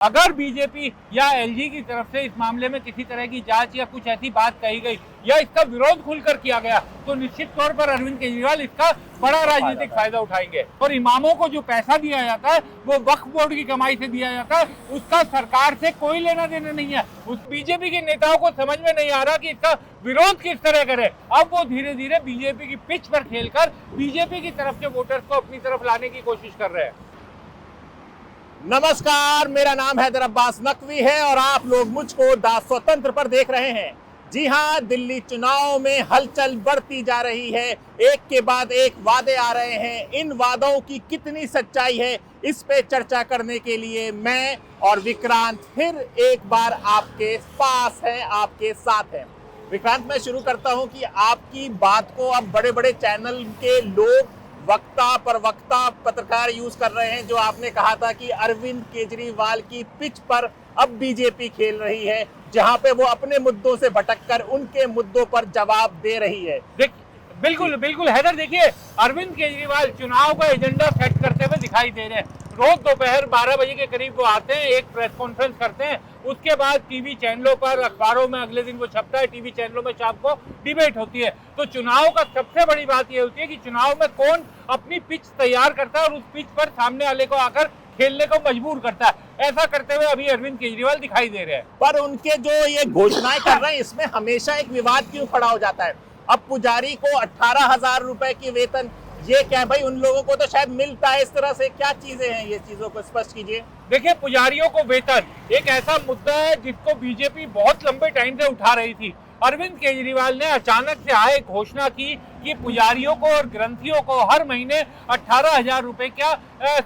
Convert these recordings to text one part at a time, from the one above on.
अगर बीजेपी या एलजी की तरफ से इस मामले में किसी तरह की जांच या कुछ ऐसी बात कही गई या इसका विरोध खुलकर किया गया तो निश्चित तौर पर अरविंद केजरीवाल इसका बड़ा राजनीतिक फायदा उठाएंगे। और इमामों को जो पैसा दिया जाता है वो वक्फ बोर्ड की कमाई से दिया जाता है, उसका सरकार से कोई लेना देना नहीं है। उस बीजेपी के नेताओं को समझ में नहीं आ रहा कि इसका विरोध किस तरह करे। अब वो धीरे धीरे बीजेपी की पिच पर खेलकर बीजेपी की तरफ के वोटर्स को अपनी तरफ लाने की कोशिश कर रहे हैं। नमस्कार, मेरा नाम हैदर अब्बास नकवी है और आप लोग मुझको द स्वतंत्र पर देख रहे हैं। जी हां, दिल्ली चुनाव में हलचल बढ़ती जा रही है। एक के बाद एक वादे आ रहे हैं। इन वादों की कितनी सच्चाई है, इस पे चर्चा करने के लिए मैं और विक्रांत फिर एक बार आपके पास हैं, आपके साथ हैं। विक्रांत, मैं शुरू करता हूं कि आपकी बात को अब बड़े बड़े चैनल के लोग वक्ता पत्रकार यूज कर रहे हैं। जो आपने कहा था कि अरविंद केजरीवाल की पिच पर अब बीजेपी खेल रही है, जहां पे वो अपने मुद्दों से भटककर उनके मुद्दों पर जवाब दे रही है। बिल्कुल हैदर, देखिए अरविंद केजरीवाल चुनाव का एजेंडा सेट करते हुए दिखाई दे रहे हैं। रोज दोपहर 12 बजे के करीब वो आते हैं, एक प्रेस कॉन्फ्रेंस करते हैं, उसके बाद टीवी चैनलों पर, अखबारों में अगले दिन वो छपता है, टीवी चैनलों में शाम को डिबेट होती है। तो चुनाव का सबसे बड़ी बात ये होती है कि चुनाव में कौन अपनी पिच तैयार करता है और उस पिच पर सामने वाले को आकर खेलने को मजबूर करता है। ऐसा करते हुए अभी अरविंद केजरीवाल दिखाई दे रहे हैं। पर उनके जो ये घोषणाएं कर रहे हैं, इसमें हमेशा एक विवाद क्यों खड़ा हो जाता है? अब पुजारी को 18,000 रुपए की वेतन, ये क्या भाई? उन लोगों को तो शायद मिलता है। इस तरह से क्या चीजें हैं, ये चीजों को स्पष्ट कीजिए। देखिए, पुजारियों को वेतन एक ऐसा मुद्दा है जिसको बीजेपी बहुत लंबे टाइम से उठा रही थी। अरविंद केजरीवाल ने अचानक से आए घोषणा की कि पुजारियों को और ग्रंथियों को हर महीने 18,000 रुपए का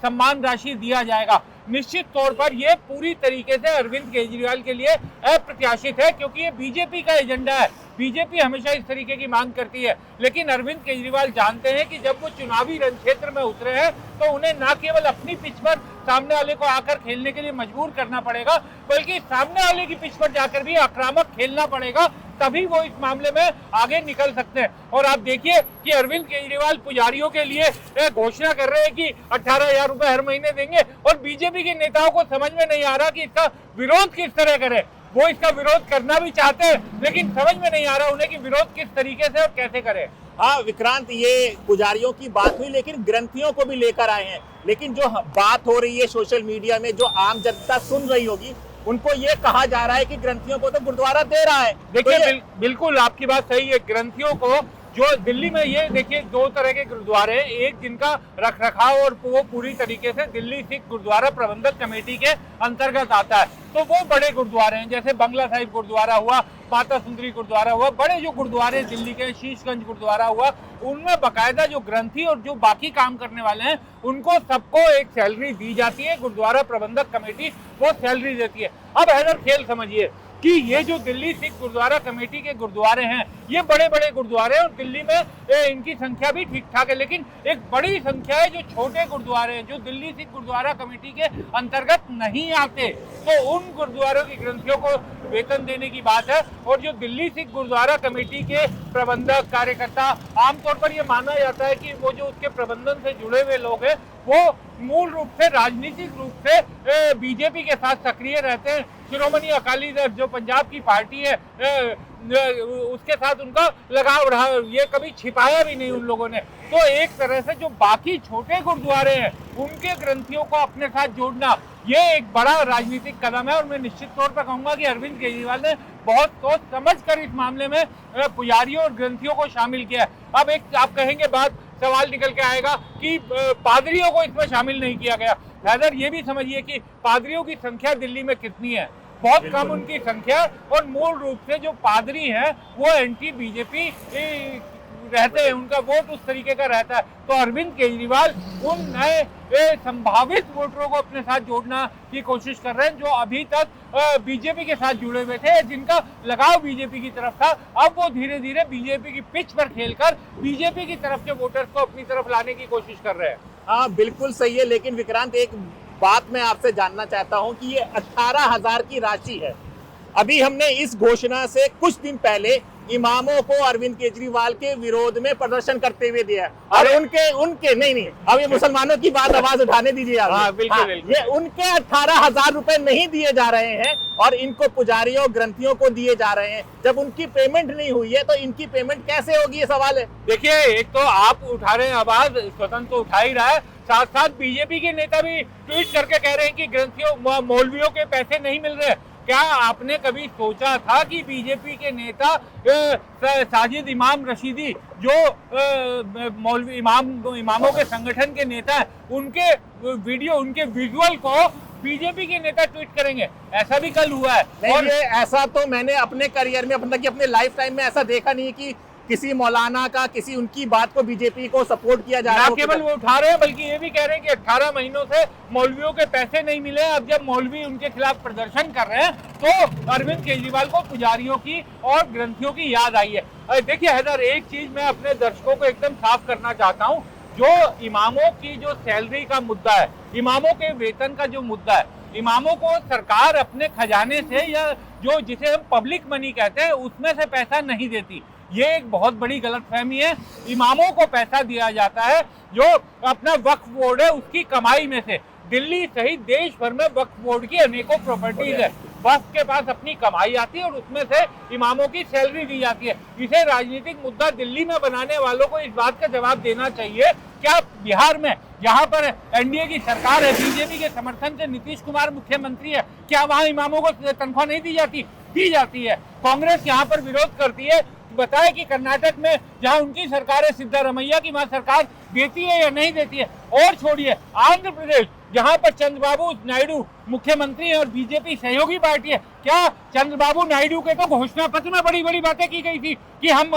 सम्मान राशि दिया जाएगा। निश्चित तौर पर यह पूरी तरीके से अरविंद केजरीवाल के लिए अप्रत्याशित है, क्योंकि ये बीजेपी का एजेंडा है। बीजेपी हमेशा इस तरीके की मांग करती है, लेकिन अरविंद केजरीवाल जानते हैं कि जब वो चुनावी रण क्षेत्र में उतरे हैं तो उन्हें न केवल अपनी पिच पर सामने वाले को आकर खेलने के लिए मजबूर करना पड़ेगा, बल्कि सामने वाले की पिच पर जाकर भी आक्रामक खेलना पड़ेगा, तभी वो इस मामले में आगे निकल सकते हैं। और आप देखिए कि अरविंद केजरीवाल पुजारियों के लिए घोषणा कर रहे हैं कि 18,000 रुपए हर महीने देंगे, और बीजेपी के नेताओं को समझ में नहीं आ रहा कि इसका विरोध किस तरह करें। वो इसका विरोध करना भी चाहते हैं, लेकिन समझ में नहीं आ रहा उन्हें कि विरोध किस तरीके से और कैसे करें। हाँ विक्रांत, ये पुजारियों की बात हुई, लेकिन ग्रंथियों को भी लेकर आए हैं। लेकिन जो बात हो रही है सोशल मीडिया में, जो आम जनता सुन रही होगी, उनको ये कहा जा रहा है कि ग्रंथियों को तो गुरुद्वारा दे रहा है। देखिए, तो बिल्कुल आपकी बात सही है। ग्रंथियों को जो दिल्ली में, ये देखिए दो तरह के गुरुद्वारे हैं। एक जिनका रख रखाव और वो पूरी तरीके से दिल्ली सिख गुरुद्वारा प्रबंधक कमेटी के अंतर्गत आता है, तो वो बड़े गुरुद्वारे हैं, जैसे बंगला साहिब गुरुद्वारा हुआ, माता सुंदरी गुरुद्वारा हुआ। बड़े जो गुरुद्वारे दिल्ली के, शीशगंज गुरुद्वारा हुआ, उनमें बाकायदा जो ग्रंथी और जो बाकी काम करने वाले हैं उनको सबको एक सैलरी दी जाती है। गुरुद्वारा प्रबंधक कमेटी वो सैलरी देती है। अब हैदर, खेल समझिए कि ये जो दिल्ली सिख गुरुद्वारा कमेटी के गुरुद्वारे हैं, ये बड़े बड़े गुरुद्वारे हैं और दिल्ली में इनकी संख्या भी ठीक ठाक है, लेकिन एक बड़ी संख्या है जो छोटे गुरुद्वारे हैं, जो दिल्ली सिख गुरुद्वारा कमेटी के अंतर्गत नहीं आते। तो उन गुरुद्वारों की ग्रंथियों को वेतन देने की बात है। और जो दिल्ली सिख गुरुद्वारा कमेटी के प्रबंधक, कार्यकर्ता, आमतौर पर यह माना जाता है कि वो जो उसके प्रबंधन से जुड़े हुए लोग हैं, वो मूल रूप से राजनीतिक रूप से बीजेपी के साथ सक्रिय रहते हैं। शिरोमणि अकाली दल जो पंजाब की पार्टी है, उसके साथ उनका लगाव रहा, ये कभी छिपाया भी नहीं उन लोगों ने। तो एक तरह से जो बाकी छोटे गुरुद्वारे हैं उनके ग्रंथियों को अपने साथ जोड़ना, ये एक बड़ा राजनीतिक कदम है। और मैं निश्चित तौर पर कहूंगा कि अरविंद केजरीवाल ने बहुत सोच समझ कर इस मामले में पुजारियों और ग्रंथियों को शामिल किया। अब एक आप कहेंगे बात, सवाल निकल के आएगा कि पादरियों को इसमें शामिल नहीं किया गया। हैदर, ये भी समझिए कि पादरियों की संख्या दिल्ली में कितनी है, बहुत कम उनकी संख्या, और मूल रूप से जो पादरी हैं वो एंटी बीजेपी रहते हैं, उनका वोट उस तरीके का रहता है। तो अरविंद केजरीवाल उन नए संभावित वोटरों को अपने साथ जोड़ना की कोशिश कर रहे हैं, जो अभी तक बीजेपी के साथ जुड़े हुए थे, जिनका लगाव बीजेपी की तरफ था। अब वो धीरे धीरे बीजेपी की पिच पर खेलकर बीजेपी की तरफ के वोटर्स को अपनी तरफ लाने की कोशिश कर रहे हैं। हाँ बिल्कुल सही है, लेकिन विक्रांत, एक बात मैं आपसे जानना चाहता हूँ कि ये 18,000 की राशि है। अभी हमने इस घोषणा से कुछ दिन पहले इमामों को अरविंद केजरीवाल के विरोध में प्रदर्शन करते हुए दिया। और उनके नहीं, अब ये मुसलमानों की बात आवाज उठाने दीजिए आप। हाँ, बिल्कुल। ये उनके 18,000 रुपए नहीं दिए जा रहे हैं और इनको पुजारियों ग्रंथियों को दिए जा रहे हैं। जब उनकी पेमेंट नहीं हुई है तो इनकी पेमेंट कैसे होगी, ये सवाल है। देखिए, एक तो आप उठा रहे हैं आवाज, स्वतंत्र तो उठा ही रहा है, साथ साथ बीजेपी के नेता भी ट्वीट करके कह रहे हैं कि ग्रंथियों मौलवियों के पैसे नहीं मिल रहे। क्या आपने कभी सोचा था कि बीजेपी के नेता साजिद इमाम रशीदी जो मौलवी इमामों के संगठन के नेता हैं, उनके वीडियो, उनके विजुअल को बीजेपी के नेता ट्वीट करेंगे? ऐसा भी कल हुआ है। और ये ऐसा तो मैंने अपने करियर में, अपने लाइफ टाइम में ऐसा देखा नहीं कि किसी मौलाना का किसी उनकी बात को बीजेपी को सपोर्ट किया जा रहा है। केवल वो उठा रहे हैं, बल्कि ये भी कह रहे हैं कि 18 महीनों से मौलवियों के पैसे नहीं मिले। अब जब मौलवी उनके खिलाफ प्रदर्शन कर रहे हैं तो अरविंद केजरीवाल को पुजारियों की और ग्रंथियों की याद आई है। देखिए हैदर, एक चीज मैं अपने दर्शकों को एकदम साफ करना चाहता हूँ। जो इमामों की जो सैलरी का मुद्दा है, इमामों के वेतन का जो मुद्दा है, इमामों को सरकार अपने खजाने से या जो जिसे हम पब्लिक मनी कहते हैं उसमें से पैसा नहीं देती। ये एक बहुत बड़ी गलतफहमी है। इमामों को पैसा दिया जाता है जो अपना वक्फ बोर्ड है उसकी कमाई में से। दिल्ली सहित देश भर में वक्फ बोर्ड की अनेकों प्रॉपर्टीज है, वक्फ के पास अपनी कमाई आती है और उसमें से इमामों की सैलरी दी जाती है। इसे राजनीतिक मुद्दा दिल्ली में बनाने वालों को इस बात का जवाब देना चाहिए, क्या बिहार में जहां पर एनडीए की सरकार है, बीजेपी के समर्थन से नीतीश कुमार मुख्यमंत्री है, क्या वहां इमामों को तनख्वाह नहीं दी जाती? दी जाती है। कांग्रेस यहाँ पर विरोध करती है। बताए कि कर्नाटक में जहां उनकी सरकार है, सिद्धारमैया की वहां सरकार देती है या नहीं देती है। और छोड़िए, आंध्र प्रदेश जहां पर चंद्रबाबू नायडू मुख्यमंत्री है और बीजेपी सहयोगी पार्टी है, क्या चंद्रबाबू नायडू के तो घोषणा पत्र में बड़ी बड़ी बातें की गई थी कि हम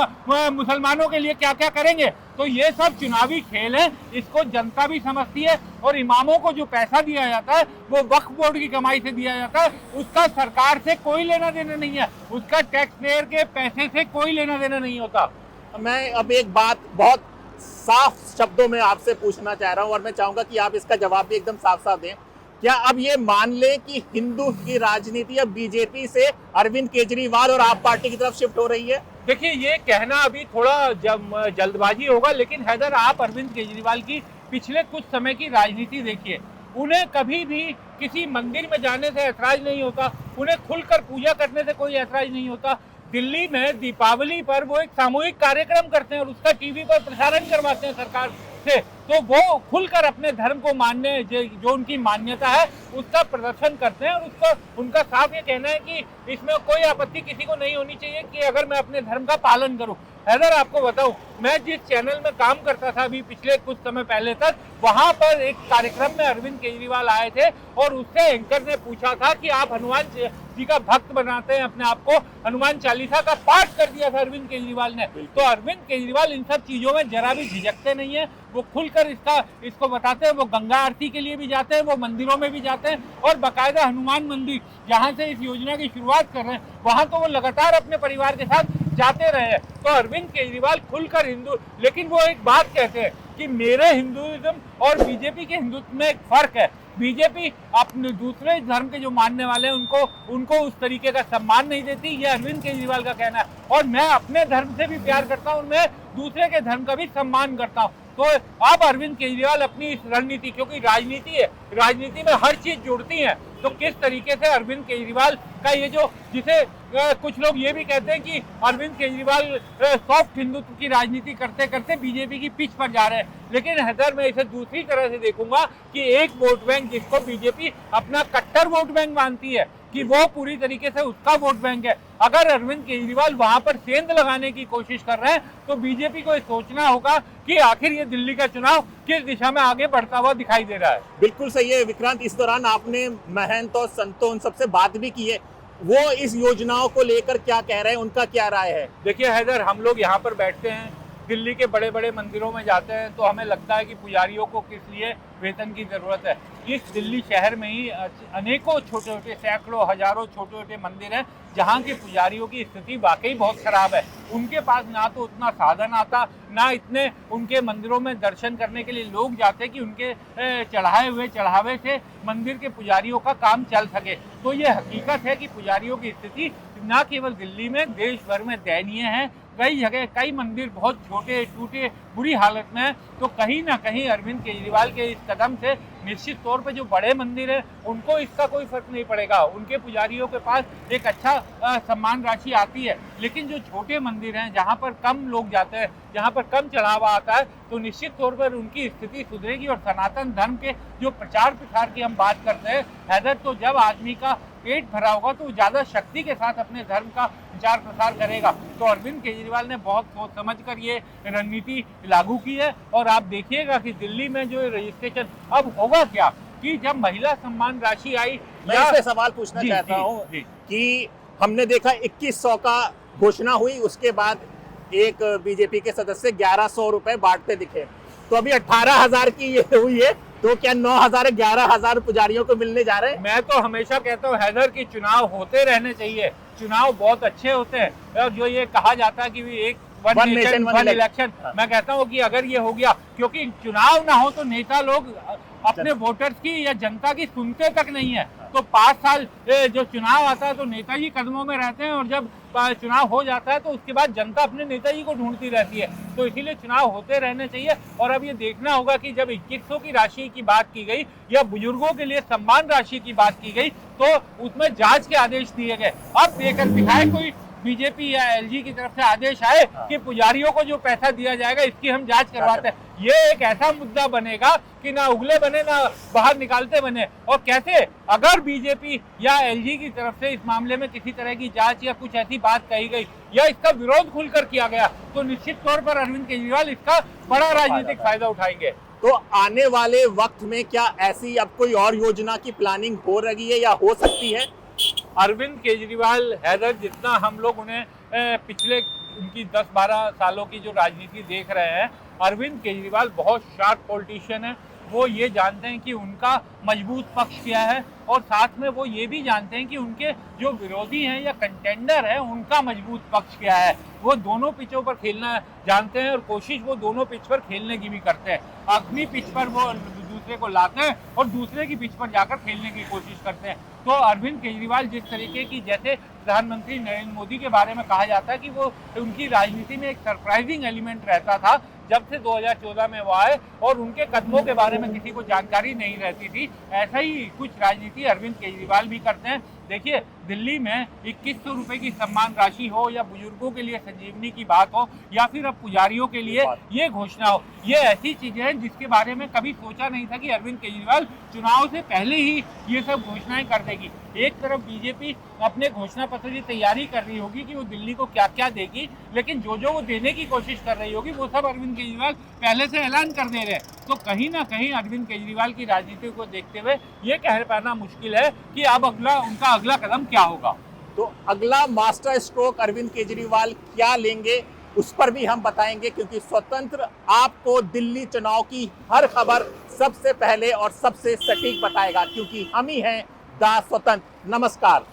मुसलमानों के लिए क्या क्या करेंगे। तो ये सब चुनावी खेल है, इसको जनता भी समझती है। और इमामों को जो पैसा दिया जाता है वो वक्फ बोर्ड की कमाई से दिया जाता है, उसका सरकार से कोई लेना देना नहीं है, उसका टैक्स पेयर के पैसे से कोई लेना देना नहीं होता। मैं अब एक बात बहुत साफ शब्दों में आपसे पूछना चाह रहा हूं और मैं चाहूंगा कि आप इसका जवाब भी एकदम साफ साफ दें। क्या अब ये मान लें कि हिंदू की राजनीति अब बीजेपी से अरविंद केजरीवाल और आप पार्टी की तरफ शिफ्ट हो रही है? देखिए, ये कहना अभी थोड़ा जल्दबाजी होगा, लेकिन हैदर, आप अरविंद केजरीवाल की पिछले कुछ समय की राजनीति देखिए। उन्हें कभी भी किसी मंदिर में जाने से ऐतराज नहीं होता, उन्हें खुलकर पूजा करने से कोई ऐतराज नहीं होता। दिल्ली में दीपावली पर वो एक सामूहिक कार्यक्रम करते हैं और उसका टीवी पर प्रसारण करवाते हैं सरकार से। तो वो खुलकर अपने धर्म को मानने, जो उनकी मान्यता है उसका प्रदर्शन करते हैं और उसका उनका साफ ये कहना है कि इसमें कोई आपत्ति किसी को नहीं होनी चाहिए कि अगर मैं अपने धर्म का पालन करूं। हैदर, आपको बताऊं, मैं जिस चैनल में काम करता था अभी पिछले कुछ समय पहले तक, वहां पर एक कार्यक्रम में अरविंद केजरीवाल आए थे और उससे एंकर ने पूछा था कि आप हनुमान जी का भक्त बनाते हैं अपने आप को, हनुमान चालीसा का पाठ कर दिया था अरविंद केजरीवाल ने। तो अरविंद केजरीवाल इन सब चीजों में जरा भी झिझकते नहीं है, वो खुलकर इसको बताते हैं। वो गंगा आरती के लिए भी जाते हैं, वो मंदिरों में भी जाते हैं और बाकायदा हनुमान मंदिर जहां से इस योजना की शुरुआत कर रहे हैं वहां तो वो लगातार अपने परिवार के साथ जाते रहे हैं। तो अरविंद केजरीवाल खुलकर हिंदू, लेकिन वो एक बात कहते हैं कि मेरे हिंदुइज्म और बीजेपी के हिंदुत्व में एक फर्क है। बीजेपी अपने दूसरे धर्म के जो मानने वाले हैं उनको उस तरीके का सम्मान नहीं देती, ये अरविंद केजरीवाल का कहना है। और मैं अपने धर्म से भी प्यार करता हूँ, मैं दूसरे के धर्म का भी सम्मान करता हूँ। तो अब अरविंद केजरीवाल अपनी इस रणनीति, क्योंकि राजनीति है, राजनीति में हर चीज जुड़ती है, तो किस तरीके से अरविंद केजरीवाल का ये जो, जिसे कुछ लोग ये भी कहते हैं कि अरविंद केजरीवाल सॉफ्ट हिंदुत्व की राजनीति करते करते बीजेपी की पिच पर जा रहे हैं। लेकिन हैदर, मैं इसे दूसरी तरह से देखूंगा कि एक वोट बैंक जिसको बीजेपी अपना कट्टर वोट बैंक मानती है कि वो पूरी तरीके से उसका वोट बैंक है, अगर अरविंद केजरीवाल वहां पर सेंध लगाने की कोशिश कर रहे हैं तो बीजेपी को सोचना होगा कि आखिर ये दिल्ली का चुनाव किस दिशा में आगे बढ़ता हुआ दिखाई दे रहा है। बिल्कुल सही है विक्रांत। इस दौरान आपने महंत और संतों उन सबसे बात भी की है, वो इस योजनाओं को लेकर क्या कह रहे हैं, उनका क्या राय है? देखिए हैदर, हम लोग यहाँ पर बैठते हैं, दिल्ली के बड़े बड़े मंदिरों में जाते हैं तो हमें लगता है कि पुजारियों को किस लिए वेतन की ज़रूरत है। इस दिल्ली शहर में ही अनेकों छोटे छोटे, सैकड़ों हजारों छोटे छोटे मंदिर हैं जहाँ के पुजारियों की स्थिति वाकई बहुत खराब है। उनके पास ना तो उतना साधन आता, ना इतने उनके मंदिरों में दर्शन करने के लिए लोग जाते कि उनके चढ़ाए हुए चढ़ावे से मंदिर के पुजारियों का काम चल सके। तो ये हकीकत है कि पुजारियों की स्थिति न केवल दिल्ली में, देश भर में दयनीय है। कई जगह कई मंदिर बहुत छोटे टूटे बुरी हालत में है। तो कहीं ना कहीं अरविंद केजरीवाल के इस कदम से निश्चित तौर पे जो बड़े मंदिर है उनको इसका कोई फर्क नहीं पड़ेगा, उनके पुजारियों के पास एक अच्छा सम्मान राशि आती है। लेकिन जो छोटे मंदिर हैं जहाँ पर कम लोग जाते हैं, जहाँ पर कम चढ़ावा आता है, तो निश्चित तौर पर उनकी स्थिति सुधरेगी। और सनातन धर्म के जो प्रचार प्रसार की हम बात करते हैं हैदर, तो जब आदमी का पेट भरा होगा तो ज़्यादा शक्ति के साथ अपने धर्म का प्रचार प्रसार करेगा। तो अरविंद केजरीवाल ने बहुत सोच समझ कर ये रणनीति लागू की है। और आप देखिएगा कि दिल्ली में जो रजिस्ट्रेशन अब होगा क्या, कि जब महिला सम्मान राशि आई, मैं इससे सवाल पूछना चाहता हूँ कि हमने देखा 2100 का घोषणा हुई, उसके बाद एक बीजेपी के सदस्य 1100 रुपए बांटते दिखे, तो अभी 18,000 की ये हुई है, तो क्या 9,000 11,000 पुजारियों को मिलने जा रहे हैं? मैं तो हमेशा कहता हूँ हैदर की चुनाव होते रहने चाहिए, चुनाव बहुत अच्छे होते हैं। और जो ये कहा जाता है कि एक वन नेशन वन इलेक्शन, मैं कहता हूँ कि अगर ये हो गया, क्योंकि चुनाव ना हो तो नेता लोग अपने वोटर्स की या जनता की सुनते तक नहीं है। तो 5 साल जो चुनाव आता है तो नेताजी कदमों में रहते हैं, और जब चुनाव हो जाता है तो उसके बाद जनता अपने नेताजी को ढूंढती रहती है। तो इसीलिए चुनाव होते रहने चाहिए। और अब ये देखना होगा कि जब 2100 की राशि की बात की गई या बुजुर्गों के लिए सम्मान राशि की बात की गई, तो उसमें जांच के आदेश दिए गए। अब देकर दिखाए कोई बीजेपी या एलजी की तरफ से आदेश आए कि पुजारियों को जो पैसा दिया जाएगा इसकी हम जांच करवाते हैं। ये एक ऐसा मुद्दा बनेगा कि ना उगले बने ना बाहर निकालते बने। और कैसे अगर बीजेपी या एलजी की तरफ से इस मामले में किसी तरह की जांच या कुछ ऐसी बात कही गई या इसका विरोध खुलकर किया गया, तो निश्चित तौर पर अरविंद केजरीवाल इसका बड़ा राजनीतिक फायदा उठाएंगे। तो आने वाले वक्त में क्या ऐसी अब कोई और योजना की प्लानिंग हो रही है या हो सकती है? अरविंद केजरीवाल हैदर, जितना हम लोग उन्हें पिछले उनकी 10-12 सालों की जो राजनीति देख रहे हैं, अरविंद केजरीवाल बहुत शार्प पॉलिटिशियन है। वो ये जानते हैं कि उनका मजबूत पक्ष क्या है, और साथ में वो ये भी जानते हैं कि उनके जो विरोधी हैं या कंटेंडर हैं उनका मजबूत पक्ष क्या है। वो दोनों पिचों पर खेलना जानते हैं और कोशिश वो दोनों पिच पर खेलने की भी करते हैं। अपनी पिच पर वो दूसरे को लाते हैं और दूसरे की पिच पर जाकर खेलने की कोशिश करते हैं। तो अरविंद केजरीवाल जिस तरीके की, जैसे प्रधानमंत्री नरेंद्र मोदी के बारे में कहा जाता है कि वो उनकी राजनीति में एक सरप्राइजिंग एलिमेंट रहता था जब से 2014 में वो आए, और उनके कदमों के बारे में किसी को जानकारी नहीं रहती थी, ऐसा ही कुछ राजनीति अरविंद केजरीवाल भी करते हैं। देखिए, दिल्ली में 2100 रुपए की सम्मान राशि हो या बुजुर्गों के लिए संजीवनी की बात हो या फिर अब पुजारियों के लिए ये घोषणा हो, ये ऐसी चीजें हैं जिसके बारे में कभी सोचा नहीं था कि अरविंद केजरीवाल चुनाव से पहले ही ये सब घोषणाएं कर देगी। एक तरफ बीजेपी अपने घोषणा पत्र की तैयारी कर रही होगी कि वो दिल्ली को क्या क्या देगी, लेकिन जो जो वो देने की कोशिश कर रही होगी वो सब अरविंद केजरीवाल पहले से ऐलान कर दे रहे हैं। तो कहीं ना कहीं अरविंद केजरीवाल की राजनीति को देखते हुए ये कह पाना मुश्किल है कि अब उनका अगला कदम क्या होगा। तो अगला मास्टर स्ट्रोक अरविंद केजरीवाल क्या लेंगे उस पर भी हम बताएंगे, क्योंकि स्वतंत्र आपको दिल्ली चुनाव की हर खबर सबसे पहले और सबसे सटीक बताएगा, क्योंकि हम ही हैं दा स्वतंत्र। नमस्कार।